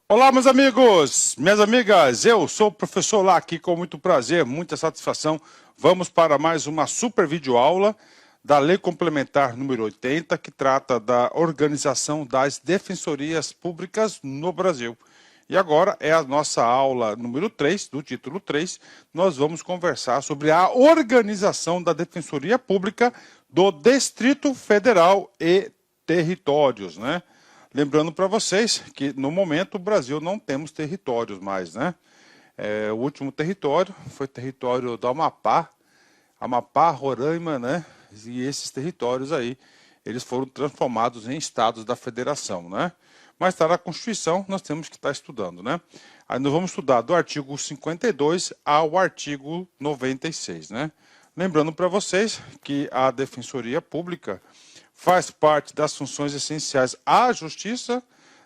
Olá, meus amigos, minhas amigas, eu sou o professor lá aqui com muito prazer, muita satisfação. Vamos para mais uma super videoaula da Lei Complementar número 80, que trata da organização das defensorias públicas no Brasil. E agora é a nossa aula número 3, do título 3, nós vamos conversar sobre a organização da Defensoria Pública do Distrito Federal e territórios, né? Lembrando para vocês que, no momento, o Brasil não temos territórios mais, né? O último território foi o território do Amapá, Roraima, né? E esses territórios aí, eles foram transformados em estados da federação, né? Mas está na Constituição, nós temos que estar estudando, né? Aí nós vamos estudar do artigo 52 ao artigo 96, né? Lembrando para vocês que a Defensoria Pública faz parte das funções essenciais à Justiça,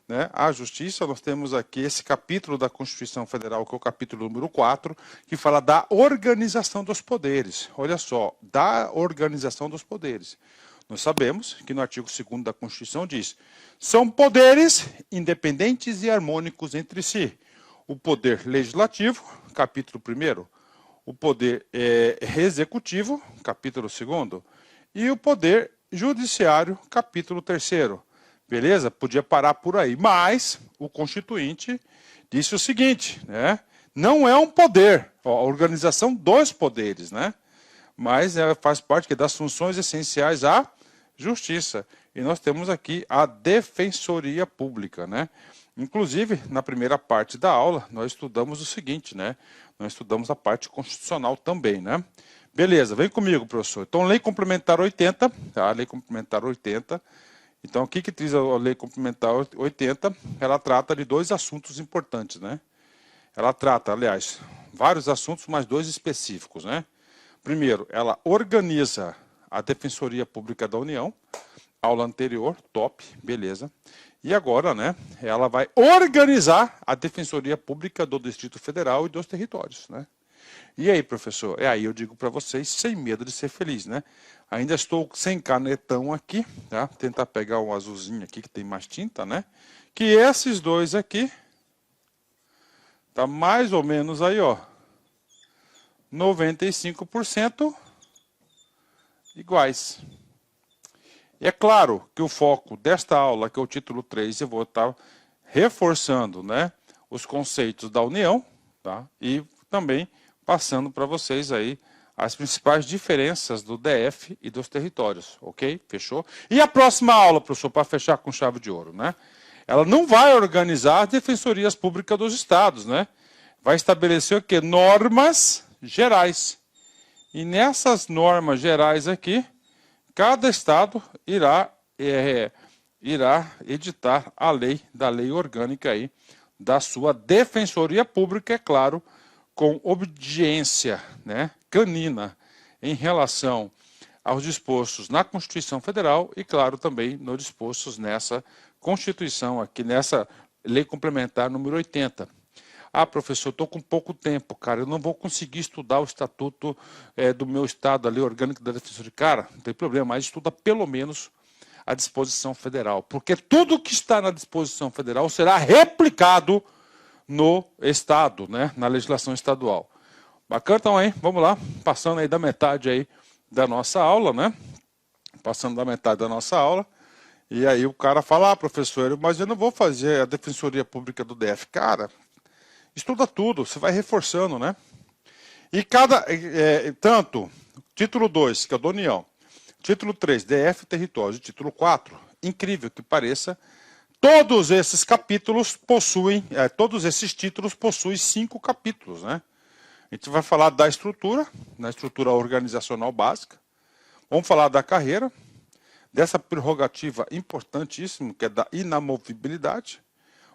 né? A Justiça, nós temos aqui esse capítulo da Constituição Federal, que é o capítulo número 4, que fala da organização dos poderes. Olha só, da organização dos poderes. Nós sabemos que no artigo 2º da Constituição diz: são poderes independentes e harmônicos entre si. O poder legislativo, capítulo 1º, o poder executivo, capítulo 2º, e o poder judiciário, capítulo 3º. Beleza? Podia parar por aí, mas o Constituinte disse o seguinte, né? Não é um poder, a organização dos poderes, né? Mas faz parte das funções essenciais à Justiça. E nós temos aqui a Defensoria Pública, né? Inclusive, na primeira parte da aula, nós estudamos o seguinte, né? Nós estudamos a parte constitucional também, né? Beleza, vem comigo, professor. Então, Lei Complementar 80, tá? Lei Complementar 80. Então, o que diz a Lei Complementar 80? Ela trata de dois assuntos importantes, né? Ela trata, aliás, vários assuntos, mas dois específicos, né? Primeiro, ela organiza a Defensoria Pública da União. Aula anterior, top, beleza. E agora, né, ela vai organizar a Defensoria Pública do Distrito Federal e dos territórios, né? E aí, professor? Aí eu digo para vocês, sem medo de ser feliz, né? Ainda estou sem canetão aqui, tá? Tentar pegar um azulzinho aqui que tem mais tinta, né? Que esses dois aqui, tá mais ou menos aí, ó, 95% iguais. E é claro que o foco desta aula, que é o título 3, eu vou estar reforçando, né, os conceitos da União, tá? E também passando para vocês aí as principais diferenças do DF e dos territórios, ok? Fechou? E a próxima aula, professor, para fechar com chave de ouro, né? Ela não vai organizar as defensorias públicas dos estados, né? Vai estabelecer o quê? Normas gerais. E nessas normas gerais aqui, cada estado irá editar a lei, da lei orgânica aí, da sua defensoria pública, é claro, com obediência, né, canina em relação aos dispostos na Constituição Federal e, claro, também nos dispostos nessa Constituição aqui, nessa Lei Complementar número 80. Ah, professor, estou com pouco tempo, cara, eu não vou conseguir estudar o estatuto do meu estado, a lei orgânica da Defensoria. Cara, não tem problema, mas estuda pelo menos a disposição federal, porque tudo que está na disposição federal será replicado no estado, né, na legislação estadual. Bacana, então, hein? Vamos lá, passando aí da metade aí da nossa aula, né? Passando da metade da nossa aula. E aí o cara fala: ah, professor, mas eu não vou fazer a Defensoria Pública do DF. Cara, estuda tudo, você vai reforçando, né? E tanto, título 2, que é o da União, título 3, DF Territórios, e título 4, incrível que pareça, todos esses capítulos possuem, todos esses títulos possuem 5 capítulos, né? A gente vai falar da estrutura, na estrutura organizacional básica, vamos falar da carreira, dessa prerrogativa importantíssima, que é da inamovibilidade.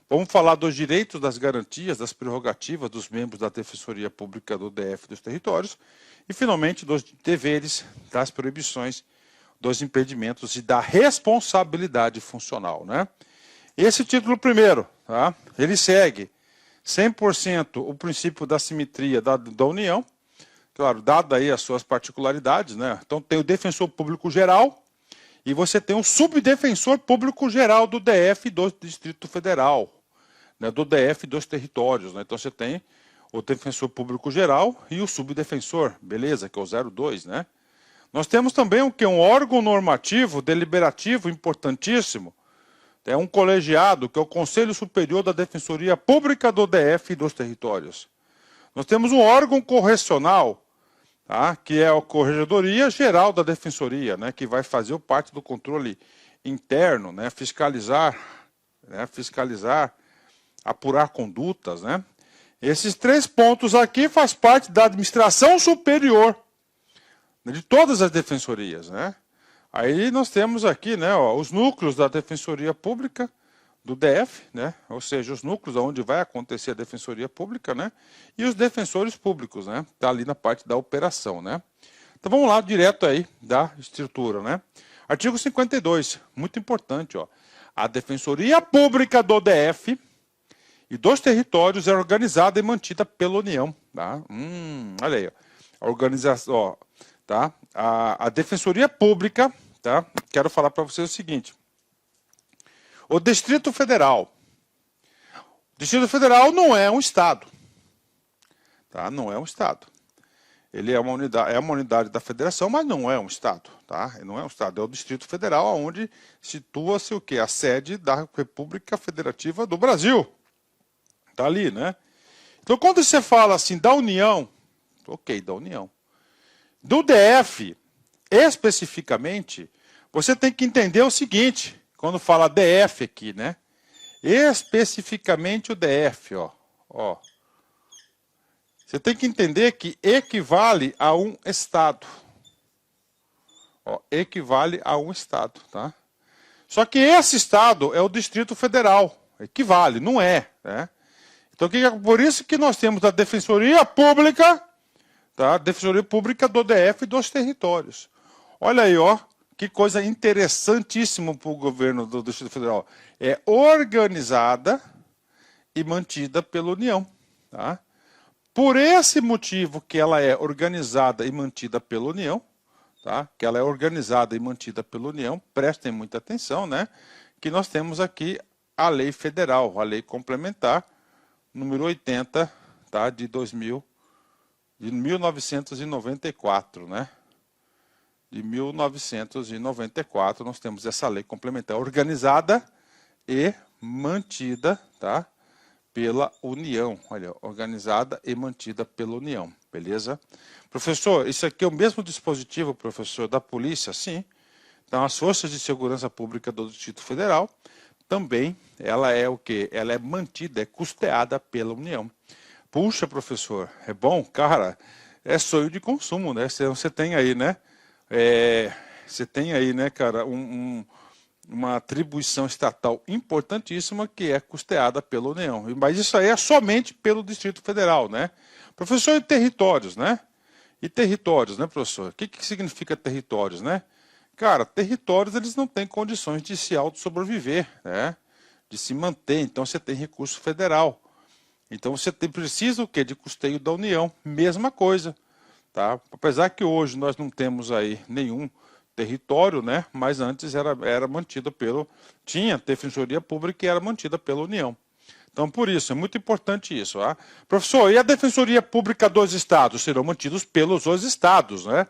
Vamos falar dos direitos, das garantias, das prerrogativas dos membros da Defensoria Pública do DF e dos territórios. E, finalmente, dos deveres, das proibições, dos impedimentos e da responsabilidade funcional, né? Esse título primeiro, tá? Ele segue 100% o princípio da simetria da União, claro, dada aí as suas particularidades, né? Então tem o defensor público geral e você tem o subdefensor público geral do DF e do Distrito Federal. né, do DF e dos territórios, né? Então você tem o defensor público geral e o subdefensor, beleza, que é o 02, né? Nós temos também o que? Um órgão normativo, deliberativo, importantíssimo. É um colegiado, que é o Conselho Superior da Defensoria Pública do DF e dos territórios. Nós temos um órgão correcional, tá? Que é a Corregedoria Geral da Defensoria, né? Que vai fazer parte do controle interno, né? Fiscalizar, apurar condutas, né? Esses 3 pontos aqui faz parte da administração superior de todas as defensorias, né? Aí nós temos aqui, né, ó, os núcleos da Defensoria Pública do DF, né? Ou seja, os núcleos onde vai acontecer a Defensoria Pública, né? E os defensores públicos, né? Tá ali na parte da operação, né? Então vamos lá direto aí da estrutura, né? Artigo 52, muito importante, ó. A Defensoria Pública do DF e dos territórios é organizada e mantida pela União, tá? Olha aí, ó. A organização, ó, tá? A Defensoria Pública, tá? Quero falar para vocês o seguinte. O Distrito Federal. O Distrito Federal não é um estado, tá? Não é um estado. Ele é uma unidade da federação, mas não é um estado, tá? Ele não é um estado, é o Distrito Federal, onde situa-se o quê? A sede da República Federativa do Brasil. Tá ali, né? Então, quando você fala assim da União, ok, da União. Do DF, especificamente, você tem que entender o seguinte, quando fala DF aqui, né? Especificamente o DF, ó. Você tem que entender que equivale a um estado. Ó, equivale a um estado, tá? Só que esse estado é o Distrito Federal. Equivale, não é, né? Então, por isso que nós temos a Defensoria Pública, tá? Defensoria Pública do DF e dos territórios. Olha aí, ó, que coisa interessantíssima para o governo do Distrito Federal. É organizada e mantida pela União, tá? Por esse motivo que ela é organizada e mantida pela União, tá? Que ela é organizada e mantida pela União, prestem muita atenção, né? Que nós temos aqui a lei federal, a lei complementar, número 80, tá? De 1994, né? De 1994 nós temos essa lei complementar organizada e mantida, tá? Pela União, olha, organizada e mantida pela União, beleza? Professor, isso aqui é o mesmo dispositivo, professor, da polícia? Sim. Então, as forças de segurança pública do Distrito Federal, também, ela é o quê? Ela é mantida, é custeada pela União. Puxa, professor, é bom? Cara, é sonho de consumo, né? Você tem aí, né? Você tem aí, né, cara, uma atribuição estatal importantíssima que é custeada pela União. Mas isso aí é somente pelo Distrito Federal, né? Professor, e territórios, né? E territórios, né, professor? O que significa territórios, né? Cara, territórios, eles não têm condições de se auto-sobreviver, né? De se manter. Então, você tem recurso federal. Então, você precisa o quê? De custeio da União. Mesma coisa, tá? Apesar que hoje nós não temos aí nenhum território, né? Mas antes era mantida tinha Defensoria Pública e era mantida pela União. Então, por isso, é muito importante isso. Tá? Professor, e a Defensoria Pública dos Estados? Serão mantidos pelos os estados, né?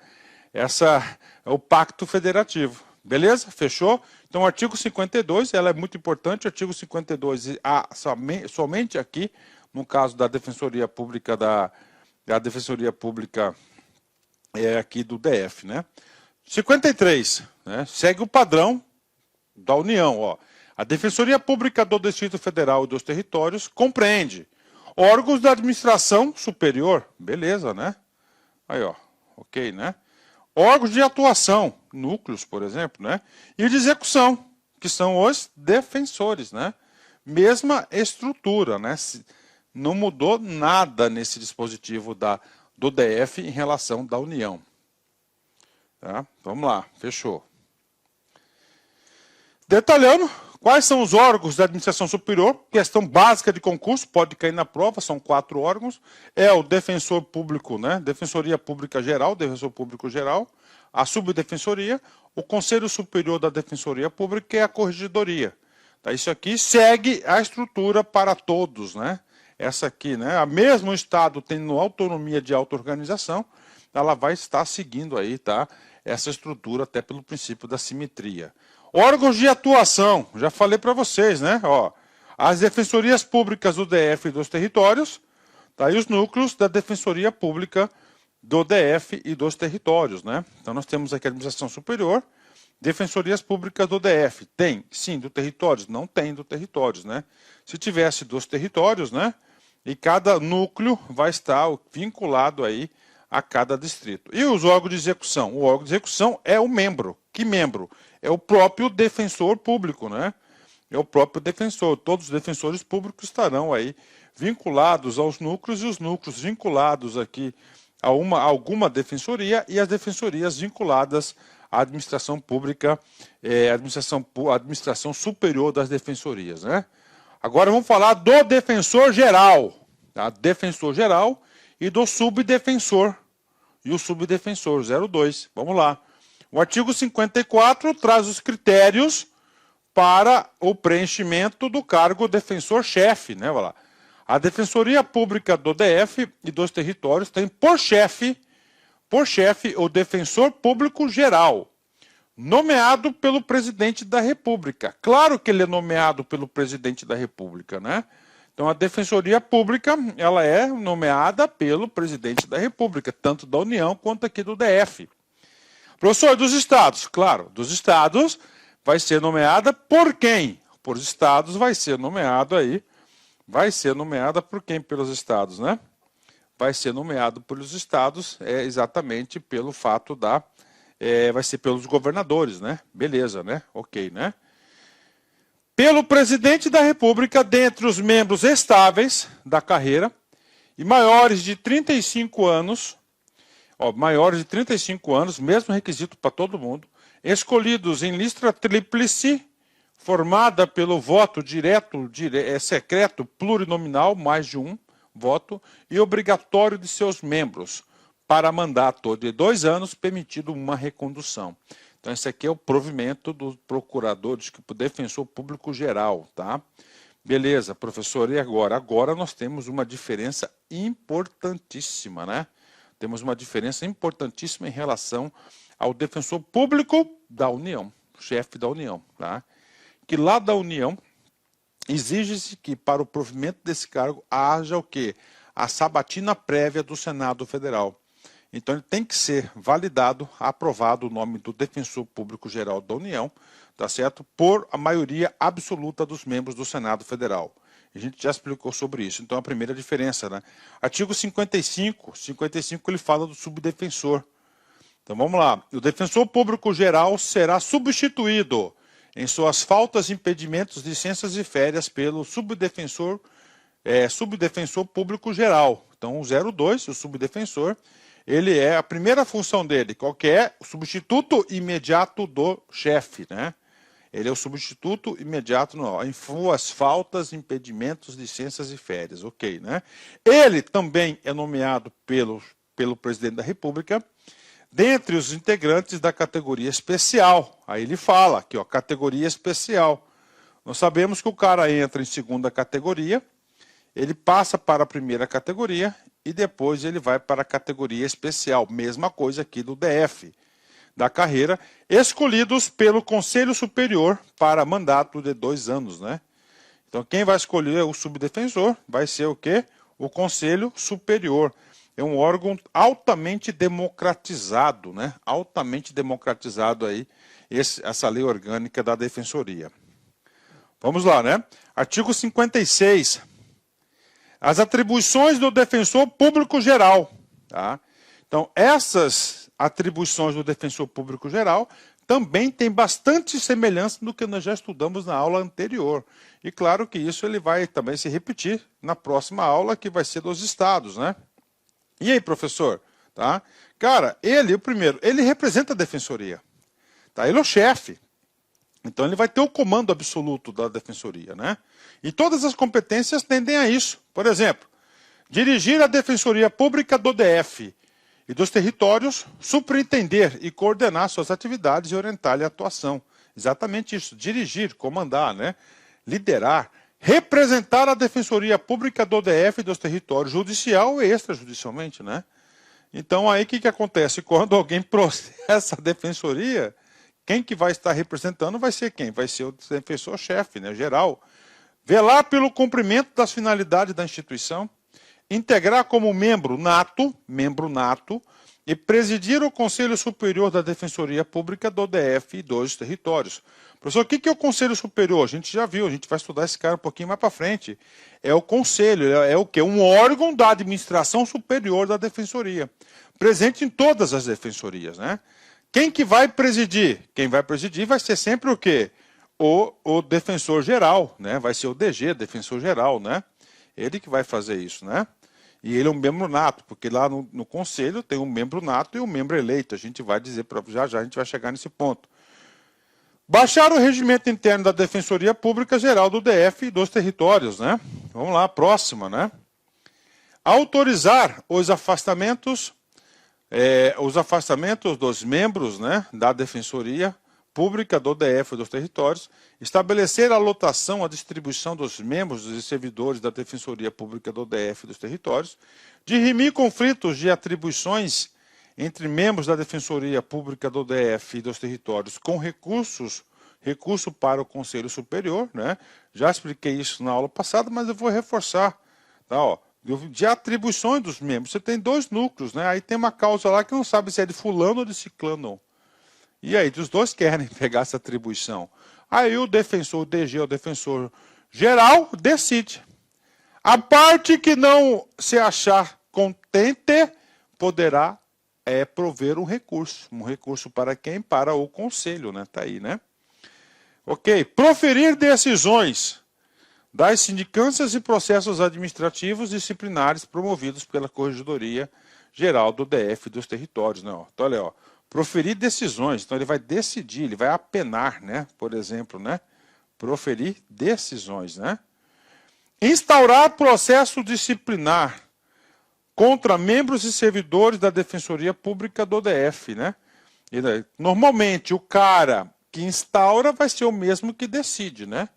Essa é o pacto federativo. Beleza? Fechou? Então, o artigo 52, ela é muito importante. O artigo 52, somente aqui, no caso da Defensoria Pública, da Defensoria Pública aqui do DF, né? 53, né? Segue o padrão da União, ó. A Defensoria Pública do Distrito Federal e dos Territórios compreende órgãos da administração superior, beleza, né? Aí, ó, ok, né? Órgãos de atuação, núcleos, por exemplo, né? E de execução, que são os defensores, né? Mesma estrutura, né? Não mudou nada nesse dispositivo do DF em relação da União. Tá? Vamos lá, fechou. Detalhando, quais são os órgãos da administração superior? Questão básica de concurso, pode cair na prova, são 4 órgãos. É o defensor público, né? Defensoria Pública Geral, defensor público geral, a subdefensoria, o Conselho Superior da Defensoria Pública e a Corregedoria. Tá? Isso aqui segue a estrutura para todos, né? Essa aqui, né? A mesmo Estado tendo autonomia de auto-organização, ela vai estar seguindo aí, tá? Essa estrutura até pelo princípio da simetria. Órgãos de atuação, já falei para vocês, né? Ó, as defensorias públicas do DF e dos territórios, tá? E os núcleos da defensoria pública do DF e dos territórios, né? Então nós temos aqui a administração superior, defensorias públicas do DF. Tem, sim, do territórios? Não tem do territórios, né? Se tivesse dos territórios, né? E cada núcleo vai estar vinculado aí a cada distrito. E os órgãos de execução? O órgão de execução é o membro. Que membro? É o próprio defensor público, né? É o próprio defensor. Todos os defensores públicos estarão aí vinculados aos núcleos e os núcleos vinculados aqui a alguma defensoria e as defensorias vinculadas à administração pública, administração superior das defensorias, né? Agora vamos falar do defensor geral, tá? Defensor geral e do subdefensor. E o subdefensor 02. Vamos lá. O artigo 54 traz os critérios para o preenchimento do cargo defensor-chefe, né? Vai lá. A Defensoria Pública do DF e dos territórios tem por chefe o defensor público geral, nomeado pelo presidente da República. Claro que ele é nomeado pelo presidente da República, né? Então a Defensoria Pública, ela é nomeada pelo presidente da República, tanto da União quanto aqui do DF. Professor, dos estados? Claro, dos estados vai ser nomeada por quem? Por estados vai ser nomeado aí. Vai ser nomeada por quem pelos estados, né? Vai ser nomeado pelos estados, exatamente pelo fato da... vai ser pelos governadores, né? Beleza, né? Ok, né? Pelo presidente da República, dentre os membros estáveis da carreira e maiores de 35 anos, maiores de 35 anos, mesmo requisito para todo mundo, escolhidos em lista tríplice, formada pelo voto direto, secreto, plurinominal, mais de um voto, e obrigatório de seus membros, para mandato de 2 anos, permitido uma recondução. Então, esse aqui é o provimento do procurador, do defensor público geral, tá? Beleza, professor, e agora? Agora nós temos uma diferença importantíssima, né? Temos uma diferença importantíssima em relação ao defensor público da União, chefe da União, tá? Que lá da União exige-se que para o provimento desse cargo haja o quê? A sabatina prévia do Senado Federal. Então ele tem que ser validado, aprovado o nome do defensor público geral da União, tá certo? Por a maioria absoluta dos membros do Senado Federal. A gente já explicou sobre isso. Então a primeira diferença, né? Artigo 55 ele fala do subdefensor. Então vamos lá. O defensor público geral será substituído em suas faltas, impedimentos, licenças e férias pelo subdefensor público geral. Então o 02, o subdefensor, ele é a primeira função dele, qual que é? O substituto imediato do chefe, né? Ele é o substituto imediato em suas faltas, impedimentos, licenças e férias, ok, né? Ele também é nomeado pelo presidente da República, dentre os integrantes da categoria especial. Aí ele fala aqui, ó, categoria especial. Nós sabemos que o cara entra em segunda categoria, ele passa para a primeira categoria e depois ele vai para a categoria especial. Mesma coisa aqui do DF, da carreira, escolhidos pelo Conselho Superior para mandato de 2 anos, né? Então quem vai escolher o subdefensor vai ser o quê? O Conselho Superior. É um órgão altamente democratizado, né? Altamente democratizado aí, essa lei orgânica da Defensoria. Vamos lá, né? Artigo 56. As atribuições do defensor público geral, tá? Então, essas atribuições do defensor público geral também têm bastante semelhança do que nós já estudamos na aula anterior. E claro que isso ele vai também se repetir na próxima aula, que vai ser dos estados, né? E aí, professor? Tá? Cara, o primeiro, ele representa a defensoria. Tá? Ele é o chefe. Então ele vai ter o comando absoluto da defensoria, né? E todas as competências tendem a isso. Por exemplo, dirigir a Defensoria Pública do DF e dos territórios, superintender e coordenar suas atividades e orientar-lhe a atuação. Exatamente isso, dirigir, comandar, né? liderar, representar a Defensoria Pública do DF e dos territórios judicial e extrajudicialmente, né? Então aí o que acontece? Quando alguém processa a defensoria, quem que vai estar representando vai ser quem? Vai ser o defensor-chefe, né, geral. Velar pelo cumprimento das finalidades da instituição, integrar como membro nato, e presidir o Conselho Superior da Defensoria Pública do DF e dos territórios. Professor, o que é o Conselho Superior? A gente já viu, a gente vai estudar esse cara um pouquinho mais para frente. É o Conselho, é o quê? Um órgão da administração superior da Defensoria, presente em todas as defensorias, né? Quem que vai presidir? Quem vai presidir vai ser sempre o quê? O defensor geral, né? Vai ser o DG, defensor geral, né? Ele que vai fazer isso, né? E ele é um membro nato, porque lá no conselho tem um membro nato e um membro eleito. A gente vai dizer, já a gente vai chegar nesse ponto. Baixar o regimento interno da Defensoria Pública Geral do DF e dos territórios, né? Vamos lá, próxima, né? Autorizar os afastamentos dos membros, né, da Defensoria Pública do DF e dos territórios, estabelecer a lotação, a distribuição dos membros e servidores da Defensoria Pública do DF e dos territórios, dirimir conflitos de atribuições entre membros da Defensoria Pública do DF e dos territórios com recurso para o Conselho Superior, né? Já expliquei isso na aula passada, mas eu vou reforçar, tá, ó, de atribuições dos membros. Você tem dois núcleos, né? Aí tem uma causa lá que não sabe se é de fulano ou de ciclano. E aí, os dois querem pegar essa atribuição. Aí o defensor, o DG, o defensor geral, decide. A parte que não se achar contente poderá prover um recurso. Um recurso para quem? Para o conselho, né? Tá aí, né? Ok. Proferir decisões das sindicâncias e processos administrativos disciplinares promovidos pela Corregedoria Geral do DF e dos territórios, né? Então, olha, ó. Proferir decisões, então ele vai decidir, ele vai apenar, né? Por exemplo, né? Proferir decisões, né? Instaurar processo disciplinar contra membros e servidores da Defensoria Pública do DF, né? E, normalmente o cara que instaura vai ser o mesmo que decide, né?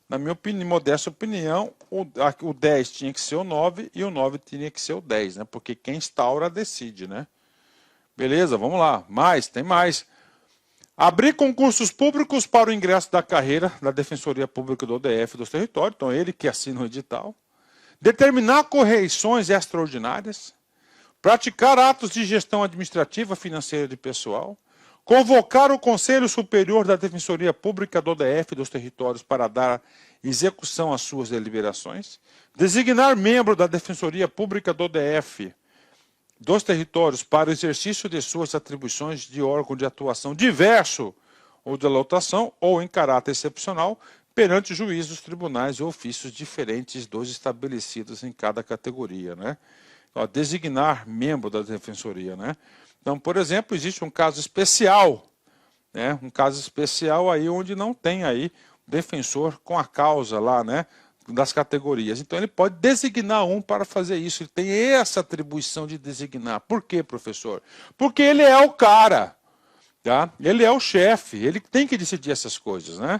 Na minha modesta opinião, o 10 tinha que ser o 9 e o 9 tinha que ser o 10, né? Porque quem instaura decide, né? Beleza, vamos lá. Tem mais. Abrir concursos públicos para o ingresso da carreira da Defensoria Pública do DF dos territórios, então ele que assina o edital. Determinar correições extraordinárias. Praticar atos de gestão administrativa financeira de pessoal. Convocar o Conselho Superior da Defensoria Pública do DF dos territórios para dar execução às suas deliberações. Designar membro da Defensoria Pública do DF dos territórios para o exercício de suas atribuições de órgão de atuação diverso ou de lotação ou em caráter excepcional perante juízos, tribunais e ofícios diferentes dos estabelecidos em cada categoria, né? Ó, designar membro da defensoria, né? Então, por exemplo, existe um caso especial, né? Um caso especial aí onde não tem aí defensor com a causa lá, né? Das categorias. Então ele pode designar um para fazer isso. Ele tem essa atribuição de designar. Por quê, professor? Porque ele é o cara, tá? Ele é o chefe, ele tem que decidir essas coisas, né?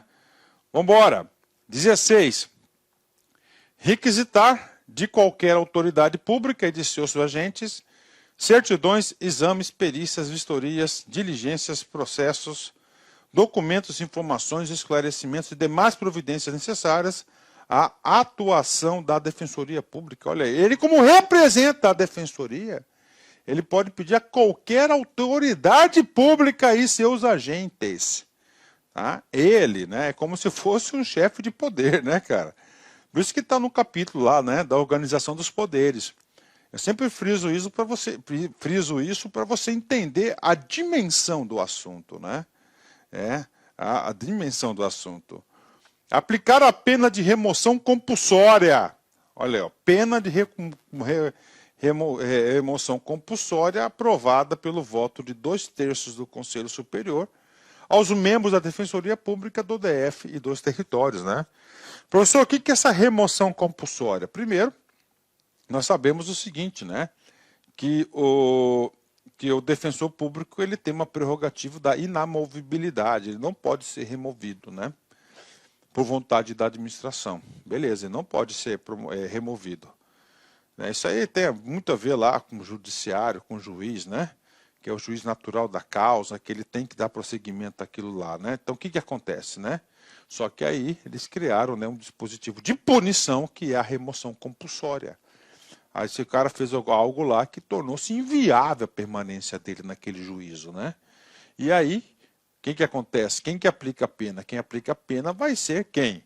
Vamos embora. 16. Requisitar de qualquer autoridade pública e de seus agentes certidões, exames, perícias, vistorias, diligências, processos, documentos, informações, esclarecimentos e demais providências necessárias a atuação da Defensoria Pública. Olha aí, ele como representa a Defensoria, ele pode pedir a qualquer autoridade pública e seus agentes. Tá? Ele, né, é como se fosse um chefe de poder, né, cara? Por isso que está no capítulo lá, né, da organização dos poderes. Eu sempre friso isso para você entender a dimensão do assunto, né? A dimensão do assunto. Aplicar a pena de remoção compulsória. Olha, ó, pena de remoção compulsória aprovada pelo voto de 2/3 do Conselho Superior aos membros da Defensoria Pública do DF e dos territórios, né? Professor, o que é essa remoção compulsória? Primeiro, nós sabemos o seguinte, né? Que o defensor público ele tem uma prerrogativa da inamovibilidade, ele não pode ser removido, né? por vontade da administração. Beleza, ele não pode ser removido. Isso aí tem muito a ver lá com o judiciário, com o juiz, né? Que é o juiz natural da causa, que ele tem que dar prosseguimento àquilo lá, né? Então, o que acontece, né? Só que aí eles criaram, né, um dispositivo de punição, que é a remoção compulsória. Aí esse cara fez algo lá que tornou-se inviável a permanência dele naquele juízo, né? E aí, o que acontece? Quem que aplica a pena? Quem aplica a pena vai ser quem?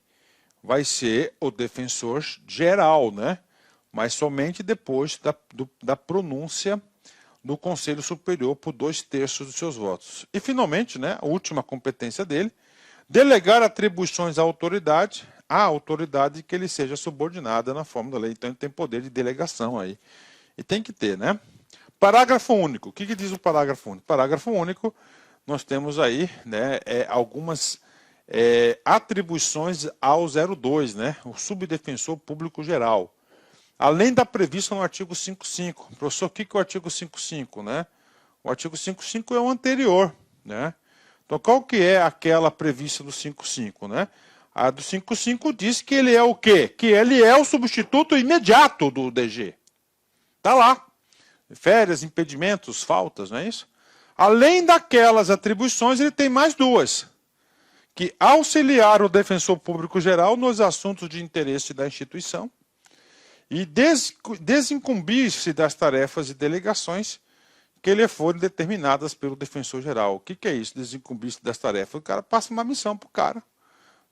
Vai ser o defensor geral, né? Mas somente depois da pronúncia do Conselho Superior por 2/3 dos seus votos. E, finalmente, né, a última competência dele, delegar atribuições à autoridade que ele seja subordinada na forma da lei. Então, ele tem poder de delegação aí. E tem que ter, né? Parágrafo único. O que diz o parágrafo único? Parágrafo único, nós temos aí, né, algumas atribuições ao 02, né? O subdefensor público geral. Além da prevista no artigo 55. Professor, o que é o artigo 55, né? O artigo 55 é o anterior, né? Então, qual que é aquela prevista do 55, né? A do 55 diz que ele é o quê? Que ele é o substituto imediato do DG. Está lá. Férias, impedimentos, faltas, não é isso? Além daquelas atribuições, ele tem mais duas. Que auxiliar o defensor público geral nos assuntos de interesse da instituição e desincumbir-se das tarefas e delegações que lhe forem determinadas pelo defensor geral. O que é isso, desincumbir-se das tarefas? O cara passa uma missão para o cara.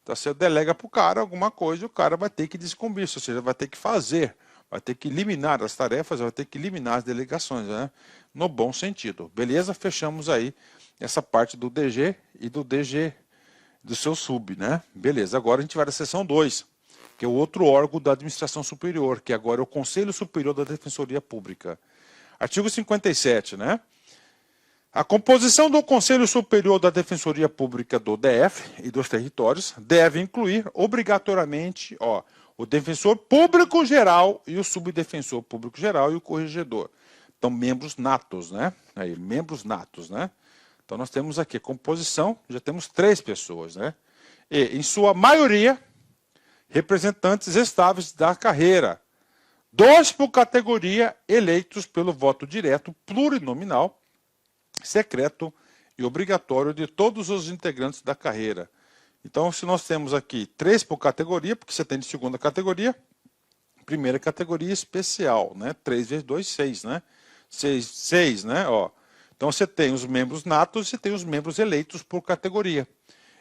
Então, você delega para o cara alguma coisa, o cara vai ter que desincumbir-se, ou seja, vai ter que fazer, vai ter que eliminar as tarefas, vai ter que eliminar as delegações, né? No bom sentido. Beleza? Fechamos aí essa parte do DG e do DG do seu sub, né? Beleza, agora a gente vai à seção 2. Que é o outro órgão da administração superior, que agora é o Conselho Superior da Defensoria Pública. Artigo 57, né? A composição do Conselho Superior da Defensoria Pública do DF e dos territórios deve incluir obrigatoriamente, o defensor público geral e o subdefensor público geral e o corregedor. Então, membros natos, né? Aí, membros natos, né? Então, nós temos aqui a composição, já temos 3 pessoas, né? E, em sua maioria, representantes estáveis da carreira, 2 por categoria, eleitos pelo voto direto, plurinominal, secreto e obrigatório de todos os integrantes da carreira. Então, se nós temos aqui 3 por categoria, porque você tem de segunda categoria, primeira categoria especial, né? 3 vezes 2, 6, né? 6, né? Então, você tem os membros natos e tem os membros eleitos por categoria.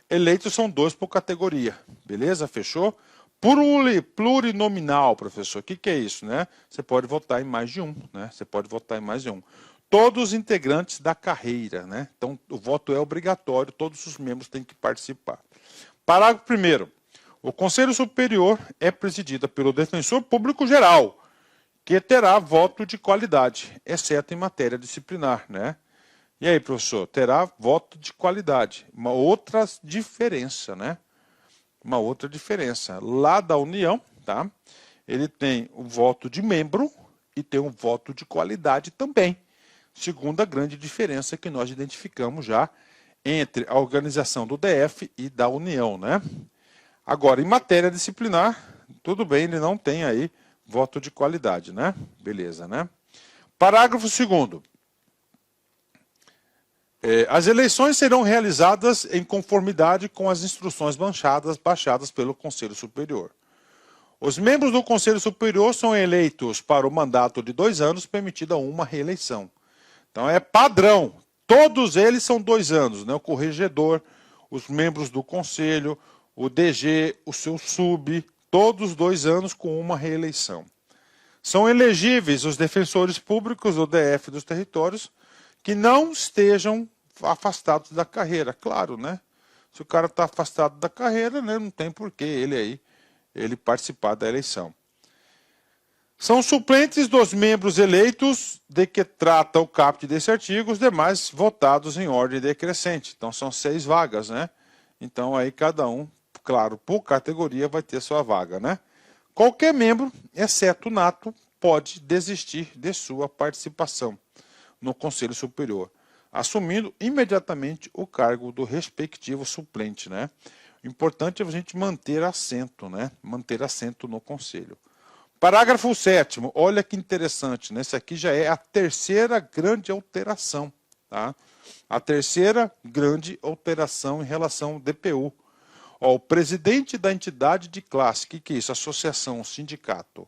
Eleitos são 2 por categoria. Beleza? Fechou? Plurinominal, professor. O que é isso, né? Você pode votar em mais de um, né? Você pode votar em mais de um. Todos os integrantes da carreira, né? Então, o voto é obrigatório, todos os membros têm que participar. Parágrafo 1º. O Conselho Superior é presidido pelo defensor público geral, que terá voto de qualidade, exceto em matéria disciplinar, né? E aí, professor, terá voto de qualidade. Uma outra diferença, né? Uma outra diferença. Lá da União, tá? Ele tem o voto de membro e tem um voto de qualidade também. Segunda grande diferença que nós identificamos já entre a organização do DF e da União, né? Agora, em matéria disciplinar, tudo bem, ele não tem aí voto de qualidade, né? Beleza, né? Parágrafo 2º. As eleições serão realizadas em conformidade com as instruções baixadas pelo Conselho Superior. Os membros do Conselho Superior são eleitos para o mandato de 2 anos, permitida uma reeleição. Então é padrão, todos eles são 2 anos, né? O corregedor, os membros do Conselho, o DG, o seu sub, todos 2 anos com uma reeleição. São elegíveis os defensores públicos do DF e dos territórios, que não estejam afastados da carreira, claro, né? Se o cara está afastado da carreira, né, não tem por que ele participar da eleição. São suplentes dos membros eleitos de que trata o caput desse artigo, os demais votados em ordem decrescente. Então são 6 vagas, né? Então aí cada um, claro, por categoria vai ter sua vaga, né? Qualquer membro, exceto o nato, pode desistir de sua participação no Conselho Superior, assumindo imediatamente o cargo do respectivo suplente, né? O importante é a gente manter assento, né? Manter assento no conselho. Parágrafo 7º, olha que interessante, né? Esse aqui já é a terceira grande alteração, tá? A terceira grande alteração em relação ao DPU. Ó, o presidente da entidade de classe, o que é isso? Associação, sindicato,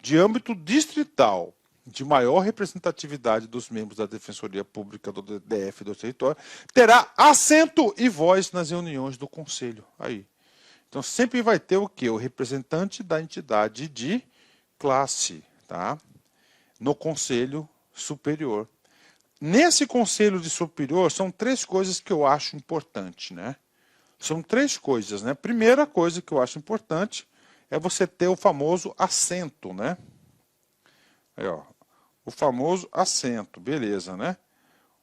de âmbito distrital, de maior representatividade dos membros da Defensoria Pública do DF do território, terá assento e voz nas reuniões do Conselho. Aí. Então, sempre vai ter o quê? O representante da entidade de classe, tá? No Conselho Superior. Nesse Conselho de Superior, são três coisas que eu acho importante, né? São três coisas, né? Primeira coisa que eu acho importante é você ter o famoso assento, né? Aí, ó, o famoso assento, beleza, né?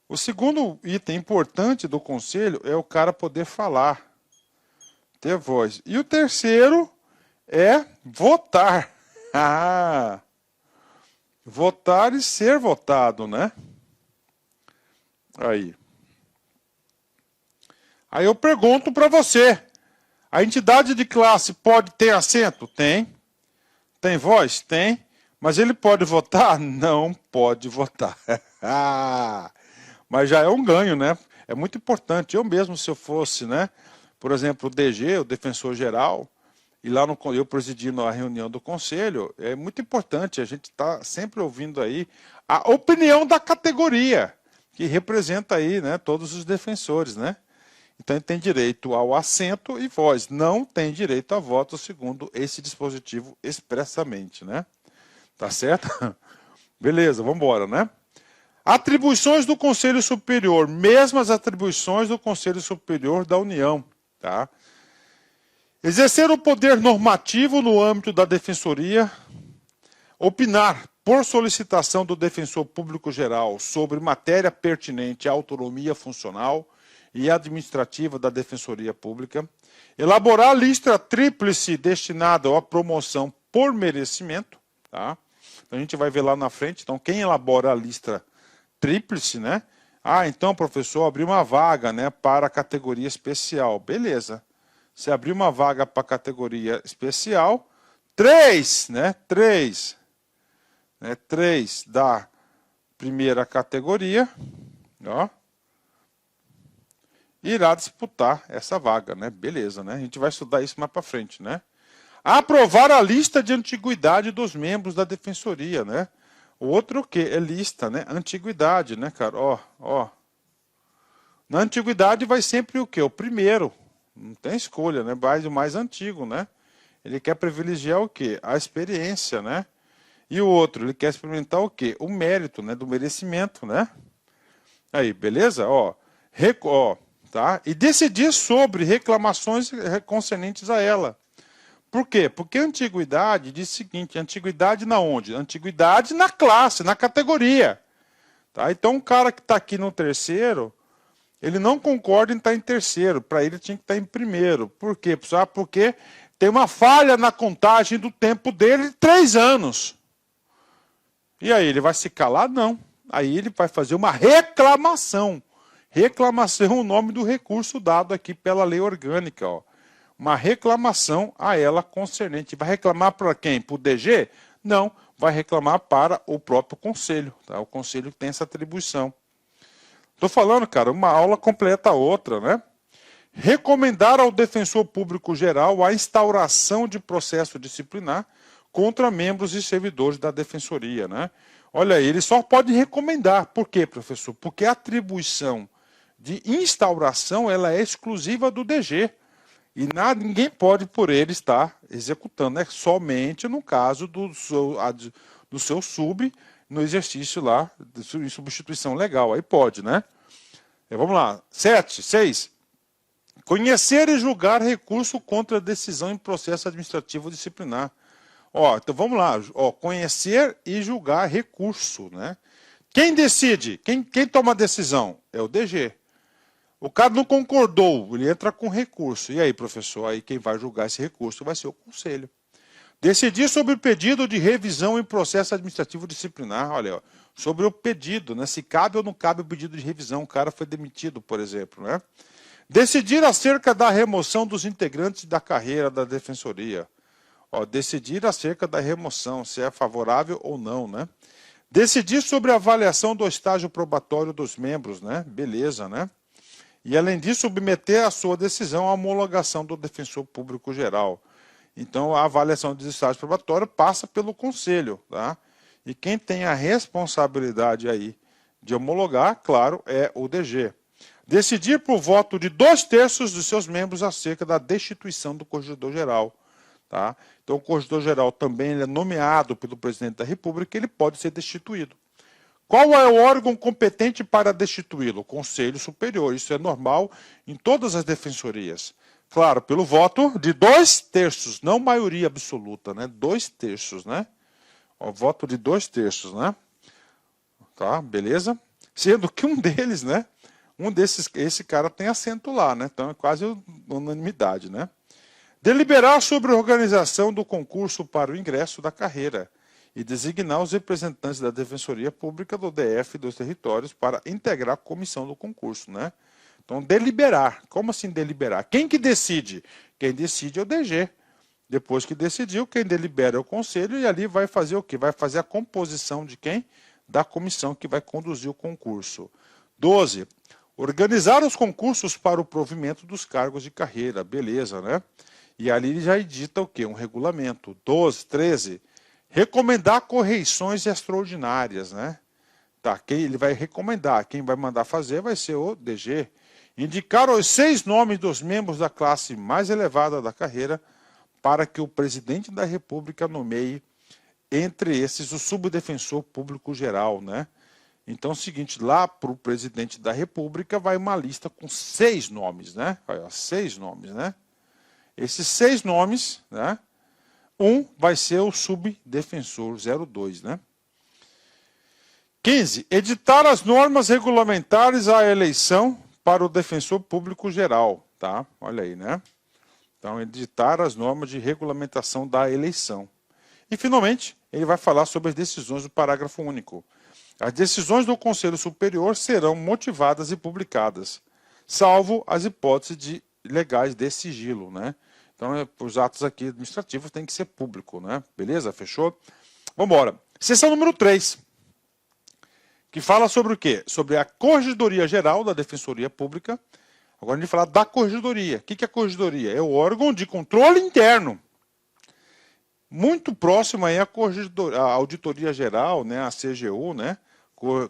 O segundo item importante do conselho é o cara poder falar, ter voz. E o terceiro é votar. Ah, votar e ser votado, né? Aí eu pergunto para você, a entidade de classe pode ter assento? Tem. Tem voz? Tem. Mas ele pode votar? Não pode votar. Mas já é um ganho, né? É muito importante. Eu mesmo, se eu fosse, né? Por exemplo, o DG, o Defensor Geral, e lá eu presidindo a reunião do Conselho, é muito importante. A gente está sempre ouvindo aí a opinião da categoria, que representa aí, né, todos os defensores, né? Então ele tem direito ao assento e voz, não tem direito a voto segundo esse dispositivo expressamente, né? Tá certo? Beleza, vamos embora, né? Atribuições do Conselho Superior, mesmas atribuições do Conselho Superior da União, tá? Exercer o poder normativo no âmbito da Defensoria, opinar por solicitação do Defensor Público Geral sobre matéria pertinente à autonomia funcional e administrativa da Defensoria Pública, elaborar lista tríplice destinada à promoção por merecimento, tá? Então, a gente vai ver lá na frente. Então, quem elabora a lista tríplice, né? Ah, então, professor, abriu uma vaga, né, para a categoria especial. Beleza. Se abrir uma vaga para a categoria especial, três da primeira categoria, ó, irá disputar essa vaga, né? Beleza, né? A gente vai estudar isso mais para frente, né? Aprovar a lista de antiguidade dos membros da defensoria, né? O outro o quê? É lista, né? Antiguidade, né, cara? Ó. Na antiguidade vai sempre o quê? O primeiro. Não tem escolha, né? O mais antigo, né? Ele quer privilegiar o quê? A experiência, né? E o outro, ele quer experimentar o quê? O mérito, né? Do merecimento, né? Aí, beleza? Ó, tá? E decidir sobre reclamações concernentes a ela. Por quê? Porque a antiguidade diz o seguinte, antiguidade na onde? Antiguidade na classe, na categoria. Tá? Então, um cara que está aqui no terceiro, ele não concorda em estar em terceiro, para ele tinha que estar em primeiro. Por quê? Porque tem uma falha na contagem do tempo dele de 3 anos. E aí, ele vai se calar? Não. Aí ele vai fazer uma reclamação. Reclamação é o nome do recurso dado aqui pela lei orgânica, ó. Uma reclamação a ela concernente. Vai reclamar para quem? Para o DG? Não, vai reclamar para o próprio conselho. Tá? O conselho tem essa atribuição. Estou falando, cara, uma aula completa a outra, né? Recomendar ao Defensor Público Geral a instauração de processo disciplinar contra membros e servidores da Defensoria, né? Olha aí, ele só pode recomendar. Por quê, professor? Porque a atribuição de instauração ela é exclusiva do DG. E ninguém pode por ele estar executando, é somente no caso do seu sub, no exercício lá, em substituição legal, aí pode, né? Vamos lá, 6. Conhecer e julgar recurso contra decisão em processo administrativo disciplinar. Ó, então vamos lá, ó, conhecer e julgar recurso, né? Quem decide? Quem toma a decisão? É o DG. O cara não concordou, ele entra com recurso. E aí, professor, aí quem vai julgar esse recurso vai ser o conselho. Decidir sobre o pedido de revisão em processo administrativo disciplinar. Olha, ó, sobre o pedido, né? Se cabe ou não cabe o pedido de revisão. O cara foi demitido, por exemplo, né? Decidir acerca da remoção dos integrantes da carreira da defensoria. Ó, decidir acerca da remoção, se é favorável ou não, né? Decidir sobre a avaliação do estágio probatório dos membros, né? Beleza, né? E, além disso, submeter a sua decisão à homologação do defensor público geral. Então, a avaliação do estágio probatório passa pelo conselho, tá? E quem tem a responsabilidade aí de homologar, claro, é o DG. Decidir por voto de 2/3 dos seus membros acerca da destituição do corregedor-geral. Tá? Então, o corregedor-geral também ele é nomeado pelo presidente da República e ele pode ser destituído. Qual é o órgão competente para destituí-lo? O Conselho Superior. Isso é normal em todas as defensorias. Claro, pelo voto de 2/3, não maioria absoluta, né? 2/3, né? O voto de 2/3, né? Tá, beleza? Sendo que um deles, né? Esse cara tem assento lá, né? Então é quase unanimidade, né? Deliberar sobre a organização do concurso para o ingresso da carreira e designar os representantes da Defensoria Pública do DF e dos territórios para integrar a comissão do concurso, né? Então, deliberar. Como assim deliberar? Quem que decide? Quem decide é o DG. Depois que decidiu, quem delibera é o Conselho e ali vai fazer o quê? Vai fazer a composição de quem? Da comissão que vai conduzir o concurso. 12. Organizar os concursos para o provimento dos cargos de carreira. Beleza, né? E ali ele já edita o quê? Um regulamento. 13. Recomendar correições extraordinárias, né? Tá, quem ele vai recomendar, quem vai mandar fazer vai ser o DG. Indicar os 6 nomes dos membros da classe mais elevada da carreira para que o presidente da República nomeie entre esses o subdefensor público geral, né? Então é o seguinte, lá para o presidente da República vai uma lista com 6 nomes, né? Olha, 6 nomes, né? Esses 6 nomes, né? Um vai ser o subdefensor 02, né? 15. Editar as normas regulamentares à eleição para o defensor público geral, tá? Olha aí, né? Então, editar as normas de regulamentação da eleição. E, finalmente, ele vai falar sobre as decisões do parágrafo único. As decisões do Conselho Superior serão motivadas e publicadas, salvo as hipóteses legais de sigilo, né? Então, os atos aqui administrativos têm que ser público, né? Beleza? Fechou? Vamos embora. Seção número 3, que fala sobre o quê? Sobre a Corregedoria Geral da Defensoria Pública. Agora a gente vai falar da Corregedoria. O que é a Corregedoria? É o órgão de controle interno. Muito próximo aí à Auditoria Geral, né? A CGU, né?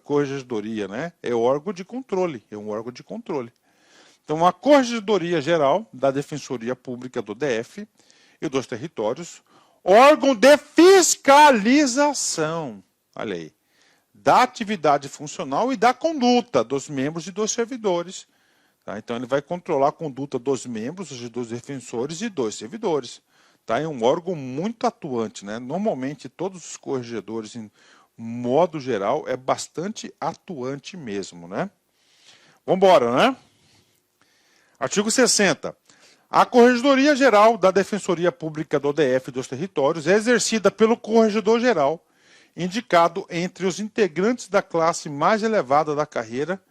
Corregedoria, né? É o órgão de controle. É um órgão de controle. Então, a Corregedoria Geral da Defensoria Pública do DF e dos territórios, órgão de fiscalização, olha aí, da atividade funcional e da conduta dos membros e dos servidores. Tá? Então, ele vai controlar a conduta dos membros, dos defensores e dos servidores. Tá? É um órgão muito atuante, né? Normalmente, todos os corregedores, em modo geral, é bastante atuante mesmo, né? Vamos embora, né? Artigo 60. A Corregedoria Geral da Defensoria Pública do DF e dos Territórios é exercida pelo Corregedor-Geral, indicado entre os integrantes da classe mais elevada da carreira,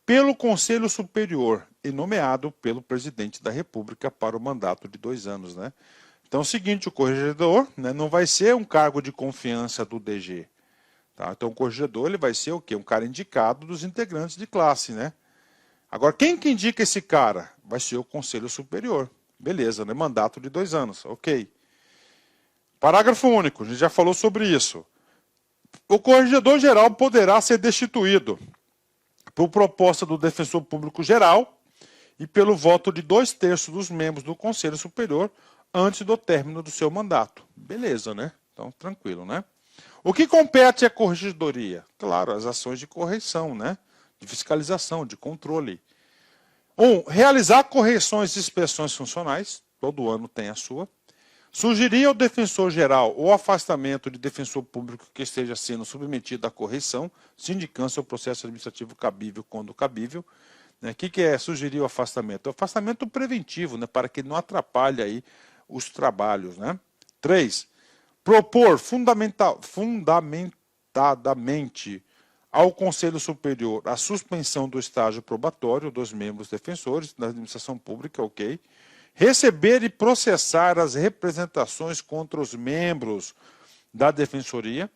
pelo Conselho Superior e nomeado pelo Presidente da República para o mandato de 2 anos. Né? Então é o seguinte, o corregedor, né, não vai ser um cargo de confiança do DG. Tá? Então o corregedor ele vai ser o quê? Um cara indicado dos integrantes de classe, né? Agora, quem que indica esse cara? Vai ser o Conselho Superior. Beleza, né? Mandato de 2 anos. Ok. Parágrafo único. A gente já falou sobre isso. O corregedor-geral poderá ser destituído por proposta do defensor público geral e pelo voto de 2/3 dos membros do Conselho Superior antes do término do seu mandato. Beleza, né? Então, tranquilo, né? O que compete à corregedoria? Claro, as ações de correção, né? De fiscalização, de controle. 1. Realizar correções e inspeções funcionais, todo ano tem a sua. Sugerir ao defensor geral o afastamento de defensor público que esteja sendo submetido à correição, sindicância ou processo administrativo cabível quando cabível. O que é sugerir o afastamento? O afastamento preventivo, né, para que não atrapalhe aí os trabalhos. Né? 3. Propor fundamentadamente ao Conselho Superior a suspensão do estágio probatório dos membros defensores da administração pública, ok? Receber e processar as representações contra os membros da Defensoria,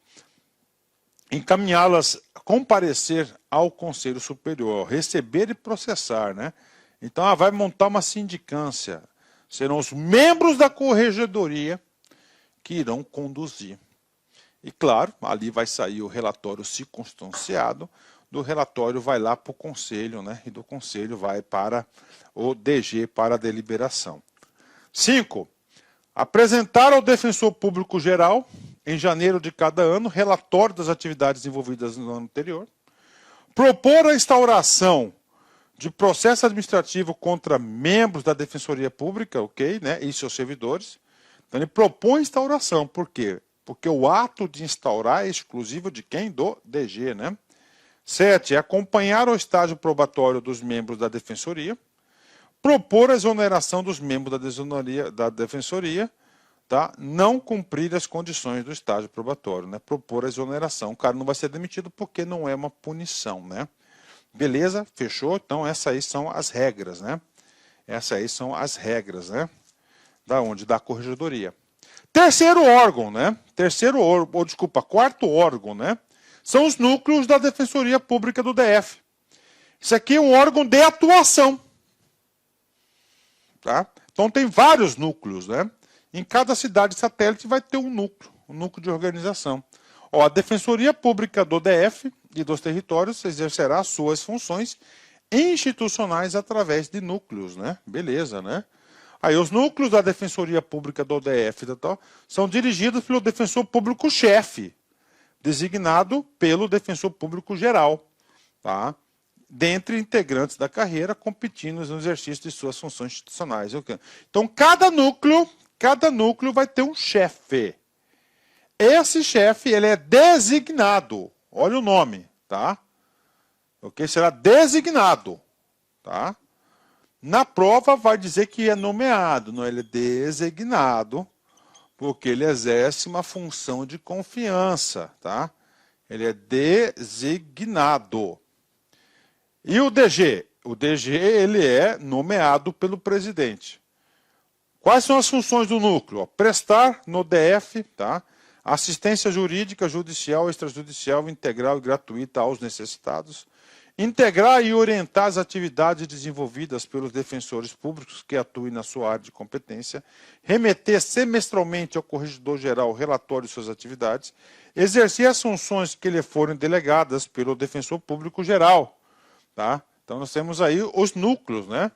encaminhá-las a comparecer ao Conselho Superior, receber e processar, né? Então, vai montar uma sindicância. Serão os membros da Corregedoria que irão conduzir. E, claro, ali vai sair o relatório circunstanciado, do relatório vai lá para o Conselho, né? E do Conselho vai para o DG para a deliberação. 5. Apresentar ao Defensor Público Geral, em janeiro de cada ano, relatório das atividades envolvidas no ano anterior. Propor a instauração de processo administrativo contra membros da Defensoria Pública, ok, né, e seus servidores. Então ele propõe instauração, por quê? Porque o ato de instaurar é exclusivo de quem? Do DG, né? 7. Acompanhar o estágio probatório dos membros da Defensoria. Propor a exoneração dos membros da Defensoria, tá? Não cumprir as condições do estágio probatório, né? Propor a exoneração. O cara não vai ser demitido porque não é uma punição, né? Beleza? Fechou? Então, essas aí são as regras, né? Essas aí são as regras, né? Da onde? Da Corregedoria. Terceiro órgão, né? Quarto órgão, né? São os núcleos da Defensoria Pública do DF. Isso aqui é um órgão de atuação. Tá? Então, tem vários núcleos, né? Em cada cidade satélite vai ter um núcleo de organização. Ó, a Defensoria Pública do DF e dos territórios exercerá suas funções institucionais através de núcleos, né? Beleza, né? Aí os núcleos da Defensoria Pública do DF são dirigidos pelo Defensor Público-Chefe, designado pelo Defensor Público-Geral, tá? Dentre integrantes da carreira, competindo no exercício de suas funções institucionais. Então, cada núcleo vai ter um chefe. Esse chefe, ele é designado. Olha o nome, tá? Ok? Será designado, tá? Na prova vai dizer que é nomeado, não, ele é designado, porque ele exerce uma função de confiança, tá? Ele é designado. E o DG? O DG, ele é nomeado pelo presidente. Quais são as funções do núcleo? Prestar no DF, tá? Assistência jurídica, judicial, extrajudicial, integral e gratuita aos necessitados. Integrar e orientar as atividades desenvolvidas pelos defensores públicos que atuem na sua área de competência. Remeter semestralmente ao Corregedor-Geral o relatório de suas atividades. Exercer as funções que lhe forem delegadas pelo Defensor Público-Geral. Tá? Então nós temos aí os núcleos, né?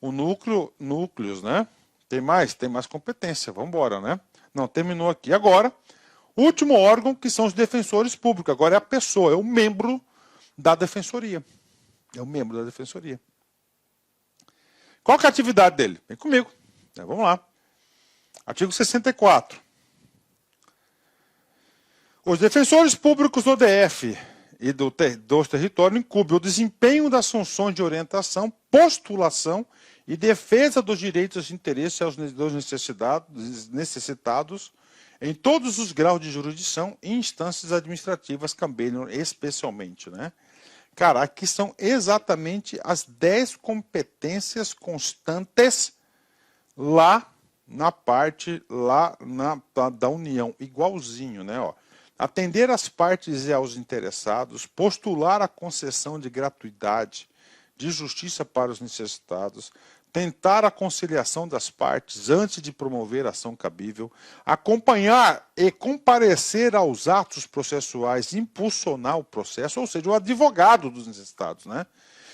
Núcleos, né? Tem mais competência, vamos embora, né? Não, terminou aqui. Agora, último órgão, que são os defensores públicos. Agora é a pessoa, é o membro da Defensoria. É o membro da Defensoria. Qual que é a atividade dele? Vem comigo. Vamos lá. Artigo 64. Os defensores públicos do DF e dos territórios incumbem o desempenho das funções de orientação, postulação e defesa dos direitos e interesses dos necessitados em todos os graus de jurisdição e instâncias administrativas cabendo especialmente, né? Cara, aqui são exatamente as 10 competências constantes lá na parte da União, igualzinho, né? Ó. Atender às partes e aos interessados, postular a concessão de gratuidade, de justiça para os necessitados, tentar a conciliação das partes antes de promover ação cabível, acompanhar e comparecer aos atos processuais, impulsionar o processo, ou seja, o advogado dos necessitados, né?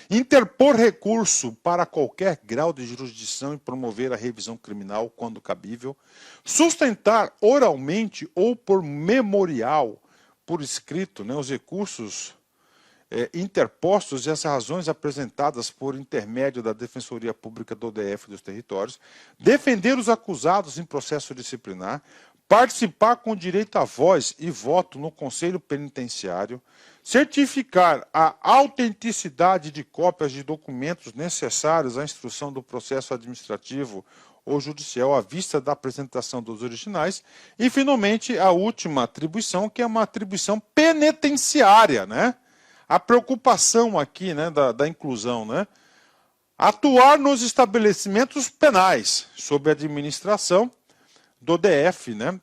Interpor recurso para qualquer grau de jurisdição e promover a revisão criminal quando cabível, sustentar oralmente ou por memorial, por escrito, né, os recursos interpostos e as razões apresentadas por intermédio da Defensoria Pública do DF e dos territórios, defender os acusados em processo disciplinar, participar com direito a voz e voto no Conselho Penitenciário, certificar a autenticidade de cópias de documentos necessários à instrução do processo administrativo ou judicial à vista da apresentação dos originais, e, finalmente, a última atribuição, que é uma atribuição penitenciária, né? a preocupação aqui, né, da inclusão, né? Atuar nos estabelecimentos penais, sob a administração do DF, né?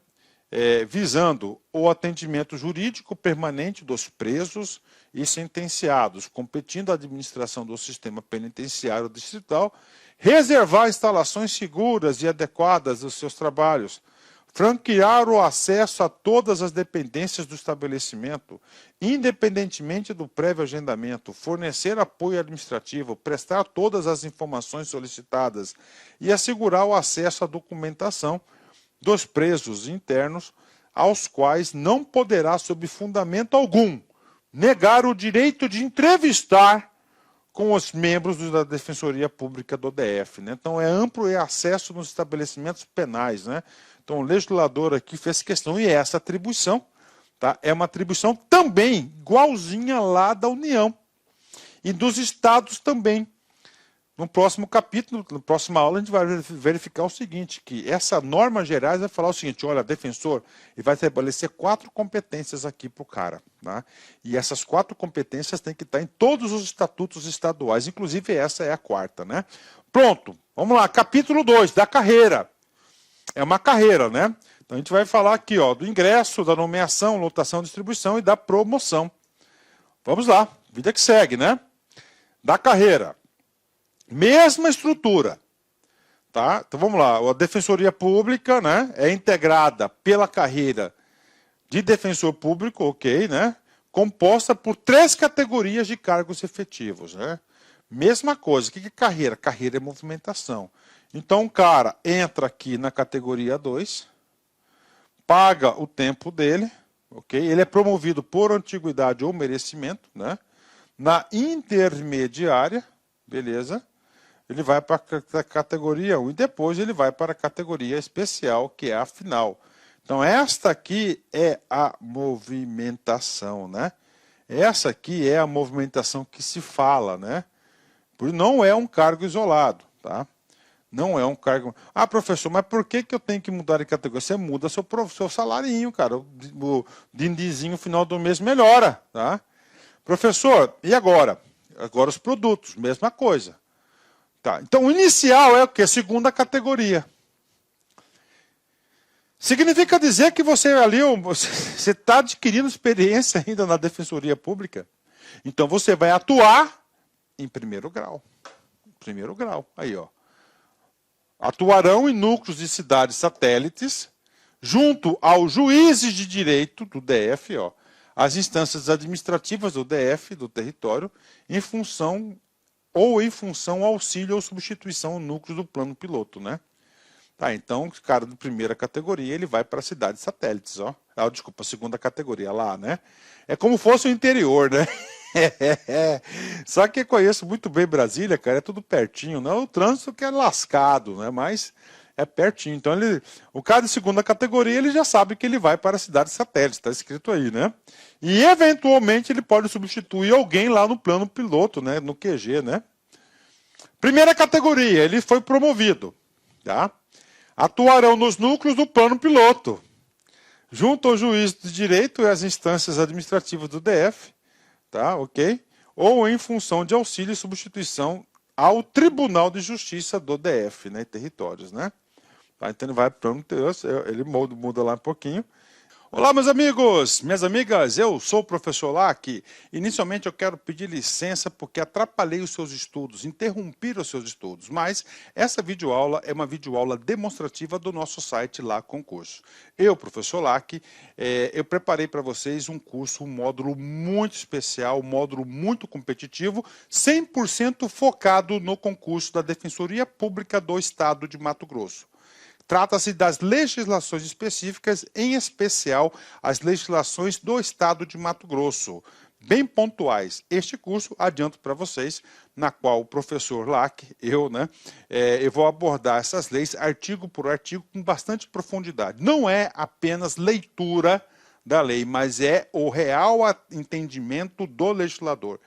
Visando o atendimento jurídico permanente dos presos e sentenciados, competindo à administração do sistema penitenciário distrital, reservar instalações seguras e adequadas dos seus trabalhos, franquear o acesso a todas as dependências do estabelecimento, independentemente do prévio agendamento, fornecer apoio administrativo, prestar todas as informações solicitadas e assegurar o acesso à documentação dos presos internos, aos quais não poderá, sob fundamento algum, negar o direito de entrevistar com os membros da Defensoria Pública do DF. Né? Então, é amplo acesso nos estabelecimentos penais. Né? Então, o legislador aqui fez questão, e essa atribuição, tá? É uma atribuição também igualzinha lá da União e dos estados também. No próximo capítulo, na próxima aula, a gente vai verificar o seguinte, que essa norma gerais vai falar o seguinte, olha, defensor, ele vai estabelecer 4 competências aqui para o cara. Tá? E essas 4 competências têm que estar em todos os estatutos estaduais, inclusive essa é a 4ª. Né? Pronto, vamos lá, capítulo 2, da carreira. É uma carreira, né? Então a gente vai falar aqui, ó, do ingresso, da nomeação, lotação, distribuição e da promoção. Vamos lá, vida que segue, né? Da carreira. Mesma estrutura, tá? Então vamos lá, a Defensoria Pública, né, é integrada pela carreira de defensor público, ok, né, composta por 3 categorias de cargos efetivos, né? Mesma coisa, o que é carreira? Carreira é movimentação. Então o cara entra aqui na categoria 2, paga o tempo dele, ok? Ele é promovido por antiguidade ou merecimento, né? Na intermediária, beleza? Ele vai para a categoria 1 e depois ele vai para a categoria especial, que é a final. Então, esta aqui é a movimentação, né? Essa aqui é a movimentação que se fala, né? Não é um cargo isolado, tá? Não é um cargo... Ah, professor, mas por que eu tenho que mudar de categoria? Você muda seu salarinho, cara. O dindizinho final do mês melhora, tá? Professor, e agora? Agora os produtos, mesma coisa. Tá, então, o inicial é o quê? Segunda categoria. Significa dizer que você ali, você está adquirindo experiência ainda na Defensoria Pública. Então, você vai atuar em primeiro grau. Primeiro grau, aí, ó. Atuarão em núcleos de cidades satélites, junto aos juízes de direito do DF, ó, as instâncias administrativas do DF, do território, em função auxílio ou substituição ao núcleo do plano piloto, né? Tá, então, o cara de primeira categoria, ele vai para cidades satélites, ó. Ah, desculpa, segunda categoria lá, né? É como fosse o interior, né? Só que eu conheço muito bem Brasília, cara, é tudo pertinho, não é o trânsito que é lascado, né? Mas é pertinho. Então, o cara de segunda categoria, ele já sabe que ele vai para cidades satélites, está escrito aí, né? E, eventualmente, ele pode substituir alguém lá no plano piloto, né? No QG, né? Primeira categoria, ele foi promovido, tá? Atuarão nos núcleos do plano piloto, junto ao juiz de direito e às instâncias administrativas do DF, tá? Ok? Ou em função de auxílio e substituição ao Tribunal de Justiça do DF, né? Territórios, né? Tá? Então ele vai para o ele muda lá um pouquinho. Olá, meus amigos, minhas amigas, eu sou o professor Lac. Inicialmente eu quero pedir licença porque atrapalhei os seus estudos, interrompi os seus estudos, mas essa videoaula é uma videoaula demonstrativa do nosso site Lac Concurso. Eu, professor Lac, eu preparei para vocês um curso, um módulo muito especial, um módulo muito competitivo, 100% focado no concurso da Defensoria Pública do Estado de Mato Grosso. Trata-se das legislações específicas, em especial as legislações do Estado de Mato Grosso, bem pontuais. Este curso, adianto para vocês, na qual o professor Lac, eu vou abordar essas leis artigo por artigo com bastante profundidade. Não é apenas leitura da lei, mas é o real entendimento do legislador.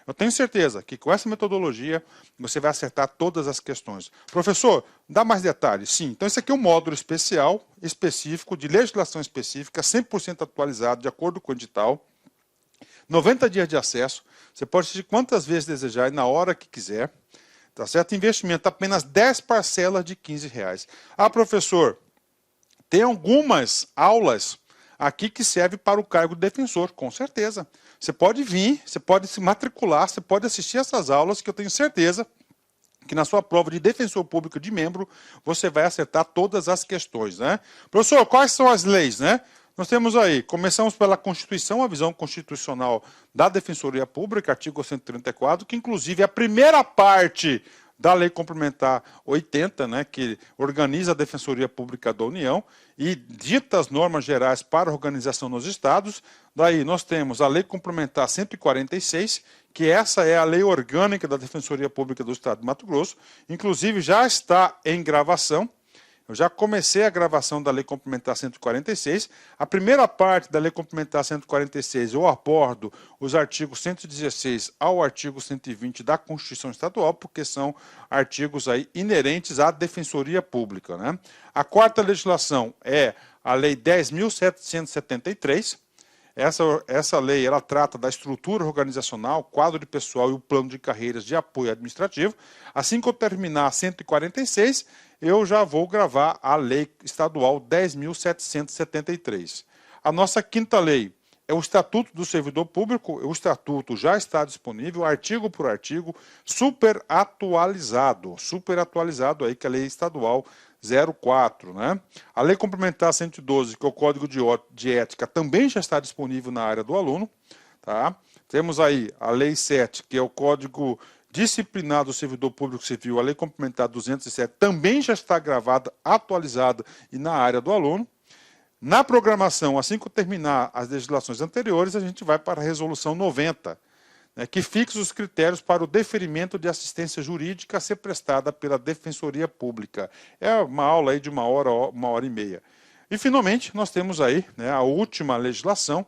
Eu tenho certeza que com essa metodologia você vai acertar todas as questões. Professor, dá mais detalhes? Sim, então esse aqui é um módulo especial, específico, de legislação específica, 100% atualizado, de acordo com o edital. 90 dias de acesso, você pode assistir quantas vezes desejar e na hora que quiser. Tá certo? Investimento apenas 10 parcelas de R$ 15. Ah, professor, tem algumas aulas aqui que servem para o cargo de defensor, com certeza. Você pode vir, você pode se matricular, você pode assistir essas aulas que eu tenho certeza que na sua prova de defensor público de membro, você vai acertar todas as questões, né? Professor, quais são as leis, né? Nós temos aí, começamos pela Constituição, a visão constitucional da Defensoria Pública, artigo 134, que inclusive é a primeira parte da Lei Complementar 80, né, que organiza a Defensoria Pública da União e dita as normas gerais para a organização nos estados. Daí nós temos a Lei Complementar 146, que essa é a lei orgânica da Defensoria Pública do Estado de Mato Grosso, inclusive já está em gravação. Eu já comecei a gravação da Lei Complementar 146. A primeira parte da Lei Complementar 146, eu abordo os artigos 116 ao artigo 120 da Constituição Estadual, porque são artigos aí inerentes à Defensoria Pública, né? A quarta legislação é a Lei 10.773. Essa lei ela trata da estrutura organizacional, quadro de pessoal e o plano de carreiras de apoio administrativo. Assim que eu terminar a 146, eu já vou gravar a lei estadual 10.773. A nossa quinta lei é o Estatuto do Servidor Público. O Estatuto já está disponível, artigo por artigo, super atualizado aí que é a lei estadual 04, né? A Lei Complementar 112, que é o Código de Ética, também já está disponível na área do aluno, tá? Temos aí a Lei 7, que é o Código Disciplinar do Servidor Público Civil, a Lei Complementar 207, também já está gravada, atualizada e na área do aluno. Na programação, assim que eu terminar as legislações anteriores, a gente vai para a Resolução 90, né, que fixa os critérios para o deferimento de assistência jurídica a ser prestada pela Defensoria Pública. É uma aula aí de uma hora e meia. E, finalmente, nós temos aí, né, a última legislação,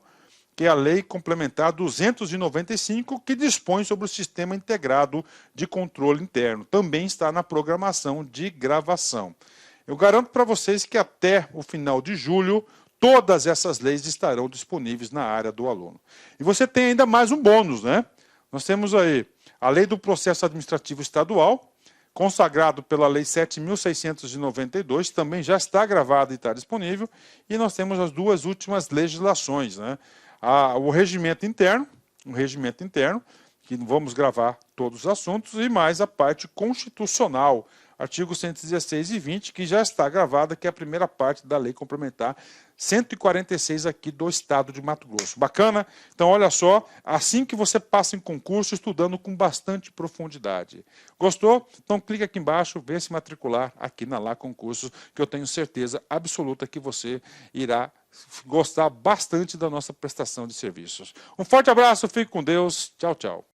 que é a Lei Complementar 295, que dispõe sobre o Sistema Integrado de Controle Interno. Também está na programação de gravação. Eu garanto para vocês que até o final de julho, todas essas leis estarão disponíveis na área do aluno. E você tem ainda mais um bônus, né? Nós temos aí a Lei do Processo Administrativo Estadual, consagrado pela Lei 7.692, também já está gravada e está disponível. E nós temos as duas últimas legislações, né? O regimento interno, que vamos gravar todos os assuntos, e mais a parte constitucional, artigos 116 e 20, que já está gravada, que é a primeira parte da Lei Complementar 146 aqui do Estado de Mato Grosso. Bacana? Então, olha só, assim que você passa em concurso, estudando com bastante profundidade. Gostou? Então, clica aqui embaixo, vem se matricular aqui na Lá Concursos, que eu tenho certeza absoluta que você irá gostar bastante da nossa prestação de serviços. Um forte abraço, fique com Deus. Tchau, tchau.